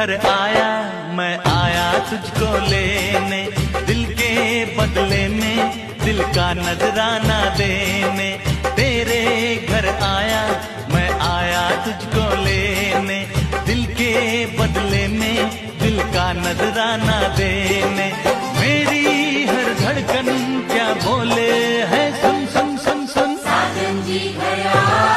घर आया, मैं आया तुझको लेने, दिल के बदले में दिल का नजराना देने। तेरे घर आया, मैं आया तुझको लेने, दिल के बदले में दिल का नजराना देने। मेरी हर धड़कन क्या बोले है, सुन सुन सुन सुन। साजन जी घर आया।